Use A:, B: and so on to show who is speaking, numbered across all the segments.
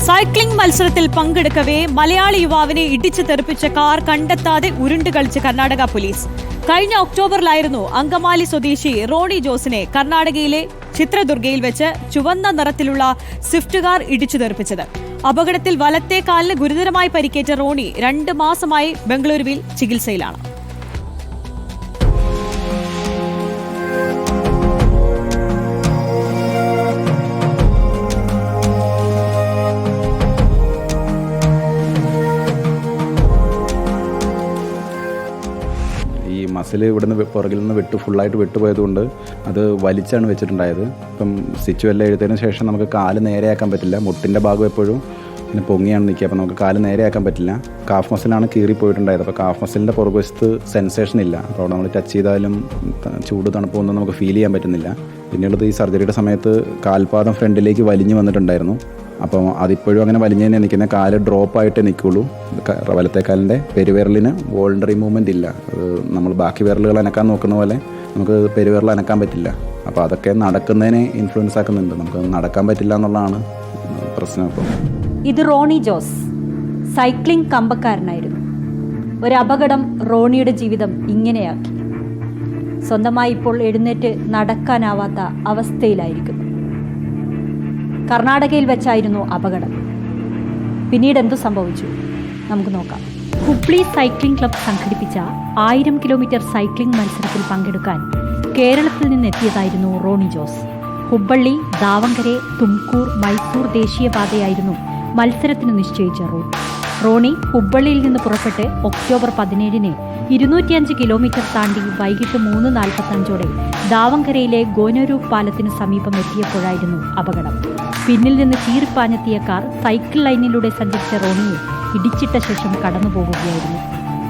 A: Cycling മത്സരത്തിൽ പങ്കെടുക്കവേ മലയാളി യുവാവിനെ ഇടിച്ചു തെറിപ്പിച്ച കാർ കണ്ടെത്താതെ ഉരുണ്ടുകളിച്ച് കർണാടക പോലീസ്. കഴിഞ്ഞ ഒക്ടോബറിലായിരുന്നു അങ്കമാലി സ്വദേശി റോണി ജോസിനെ കർണാടകയിലെ ചിത്രദുർഗയിൽ വെച്ച് ചുവന്ന നിറത്തിലുള്ള സ്വിഫ്റ്റ് കാർ ഇടിച്ചു തെറിപ്പിച്ചത്. അപകടത്തിൽ വലത്തെ കാലിന് ഗുരുതരമായി പരിക്കേറ്റ റോണി 2 മാസമായി ബംഗളൂരുവിൽ ചികിത്സയിലാണ്.
B: ഈ മസിൽ ഇവിടുന്ന് പുറകിൽ നിന്ന് ഫുള്ളായിട്ട് വിട്ടുപോയതുകൊണ്ട് അത് വലിച്ചാണ് വെച്ചിട്ടുണ്ടായത്. ഇപ്പം സ്റ്റിച്ച് എല്ലാം എഴുതിയതിന് ശേഷം നമുക്ക് കാല് നേരെയാക്കാൻ പറ്റില്ല. മുട്ടിൻ്റെ ഭാഗം എപ്പോഴും പിന്നെ പൊങ്ങിയാണ് നിൽക്കുക. അപ്പോൾ നമുക്ക് കാല് നേരെയാക്കാൻ പറ്റില്ല. കാഫ് മസിലാണ് കീറിപ്പോയിട്ടുണ്ടായത്. അപ്പോൾ കാഫ് മസിലിൻ്റെ പുറകുവശത്ത് സെൻസേഷൻ ഇല്ല. അപ്പോൾ അവിടെ നമ്മൾ ടച്ച് ചെയ്താലും ചൂട് തണുപ്പൊന്നും നമുക്ക് ഫീൽ ചെയ്യാൻ പറ്റുന്നില്ല. പിന്നെയുള്ളത് ഈ സർജറിയുടെ സമയത്ത് കാൽപാദം ഫ്രണ്ടിലേക്ക് വലിഞ്ഞു വന്നിട്ടുണ്ടായിരുന്നു. അപ്പോൾ അതിപ്പോഴും അങ്ങനെ വലിഞ്ഞു തന്നെ നിൽക്കുന്നത്. കാല് ഡ്രോപ്പായിട്ടേ നിൽക്കുള്ളൂ. വലത്തെ കാലിൻ്റെ പെരുവിരലിന് വോളണ്ടറി മൂവ്മെൻറ്റ് ഇല്ല. നമ്മൾ ബാക്കി വിരലുകൾ അനക്കാൻ നോക്കുന്ന പോലെ നമുക്ക് പെരുവിരൽ അനക്കാൻ പറ്റില്ല. അപ്പോൾ അതൊക്കെ നടക്കുന്നതിനെ ഇൻഫ്ലുവൻസ് ആക്കുന്നുണ്ട്. നമുക്ക് നടക്കാൻ പറ്റില്ല എന്നുള്ളതാണ് പ്രശ്നം. അപ്പോൾ
C: ഇത് റോണി ജോസ് സൈക്ലിംഗ് കമ്പക്കാരനായിരുന്നു. ഒരു അപകടം റോണിയുടെ ജീവിതം ഇങ്ങനെയാക്കി. സ്വന്തമായി ഇപ്പോൾ എഴുന്നേറ്റ് നടക്കാനാവാത്ത അവസ്ഥയിലായിരിക്കുന്നു. കർണാടകയിൽ വെച്ചായിരുന്നു അപകടം. പിന്നീട് എന്തു സംഭവിച്ചു നമുക്ക് നോക്കാം. ഹുബ്ലി സൈക്ലിംഗ് ക്ലബ് സംഘടിപ്പിച്ച 1000 കിലോമീറ്റർ സൈക്ലിംഗ് മത്സരത്തിൽ പങ്കെടുക്കാൻ കേരളത്തിൽ നിന്നെത്തിയതായിരുന്നു റോണി ജോസ്. ഹുബ്ബള്ളി, ദാവങ്കരെ, തുംകൂർ, മൈസൂർ ദേശീയപാതയായിരുന്നു മത്സരത്തിന് നിശ്ചയിച്ച റൂട്ട്. റോണി ഹുബ്ബള്ളിയിൽ നിന്ന് പുറപ്പെട്ട് ഒക്ടോബർ 17-ന് 205 കിലോമീറ്റർ താണ്ടി വൈകിട്ട് 3:45 ദാവങ്കരയിലെ ഗോനൂരു പാലത്തിനു സമീപം എത്തിയപ്പോഴായിരുന്നു അപകടം. പിന്നിൽ നിന്ന് ചീറിപ്പാഞ്ഞെത്തിയ കാർ സൈക്കിൾ ലൈനിലൂടെ സഞ്ചരിച്ച റോണിയെ ഇടിച്ചിട്ട ശേഷം കടന്നുപോകുകയായിരുന്നു.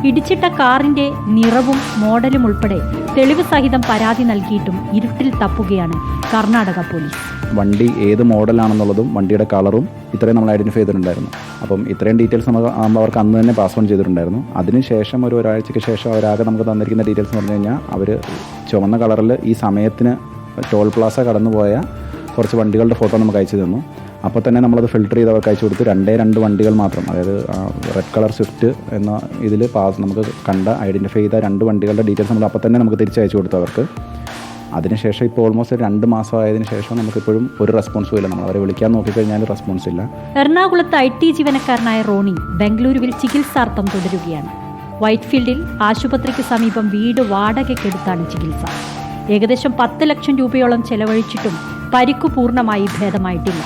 C: ഇടിച്ചിട്ട കാറിന്റെ നിറവും മോഡലും ഉൾപ്പെടെ തെളിവ് സഹിതം പരാതി നൽകിയിട്ടും ഇരുട്ടിൽ തപ്പുകയാണ് കർണാടക പോലീസ്.
B: വണ്ടി ഏത് മോഡലാണെന്നുള്ളതും വണ്ടിയുടെ കളറും ഇത്രയും നമ്മൾ ഐഡൻറ്റിഫൈ ചെയ്തിട്ടുണ്ടായിരുന്നു. അപ്പം ഇത്രയും ഡീറ്റെയിൽസ് നമുക്ക് അവർക്ക് അന്ന് തന്നെ പാസ് ഓൺ ചെയ്തിട്ടുണ്ടായിരുന്നു. അതിനുശേഷം ഒരാഴ്ചയ്ക്ക് ശേഷം അവരാകെ നമുക്ക് തന്നിരിക്കുന്ന ഡീറ്റെയിൽസ് എന്ന് പറഞ്ഞു കഴിഞ്ഞാൽ അവർ ചുവന്ന കളറിൽ ഈ സമയത്തിന് ടോൾ പ്ലാസ കടന്നുപോയ കുറച്ച് വണ്ടികളുടെ ഫോട്ടോ നമുക്ക് അയച്ചു തന്നു. അപ്പോൾ തന്നെ നമ്മളത് ഫിൽട്ടർ ചെയ്ത് അവർക്ക് അയച്ചു കൊടുത്തു. 2 വണ്ടികൾ മാത്രം, അതായത് റെഡ് കളർ സ്വിഫ്റ്റ് എന്ന ഇതിൽ നമുക്ക് ഐഡൻറ്റിഫൈ ചെയ്ത 2 വണ്ടികളുടെ ഡീറ്റെയിൽസ് നമ്മൾ അപ്പോൾ തന്നെ നമുക്ക് തിരിച്ചയച്ചു കൊടുത്തു അവർക്ക്. അതിനുശേഷം ഇപ്പോൾ ഓൾമോസ്റ്റ് 2 മാസമായതിനു ശേഷം നമുക്കിപ്പോഴും ഒരു റെസ്പോൺസും ഇല്ല. നമ്മൾ അവരെ വിളിക്കാൻ നോക്കിക്കഴിഞ്ഞാൽ റെസ്പോൺസ് ഇല്ല.
C: എറണാകുളത്ത് IT ജീവനക്കാരനായ റോണി ബംഗളൂരുവിൽ ചികിത്സാർത്ഥം തുടരുകയാണ്. വൈറ്റ്ഫീൽഡിൽ ആശുപത്രിക്ക് സമീപം വീട് വാടകയ്ക്കെടുത്താണ് ചികിത്സ. ഏകദേശം 10 ലക്ഷം രൂപയോളം ചെലവഴിച്ചിട്ടും പരിക്കു പൂർണ്ണമായി ഭേദമായിട്ടില്ല.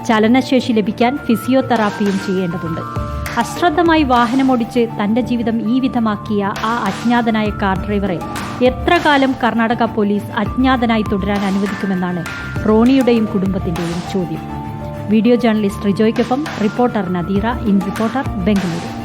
C: ചലനശേഷി ലഭിക്കാൻ ഫിസിയോതെറാപ്പിയും ചെയ്യേണ്ടതുണ്ട്. അശ്രദ്ധമായി വാഹനമോടിച്ച് തന്റെ ജീവിതം ഈ വിധമാക്കിയ ആ അജ്ഞാതനായ കാർ ഡ്രൈവറെ എത്ര കാലം കർണാടക പോലീസ് അജ്ഞാതനായി തുടരാൻ അനുവദിക്കുമെന്നാണ് റോണിയുടെയും കുടുംബത്തിന്റെയും ചോദ്യം. വീഡിയോ ജേർണലിസ്റ്റ് റിജോയ്ക്കൊപ്പം reporter Nadira, in reporter, Bengaluru.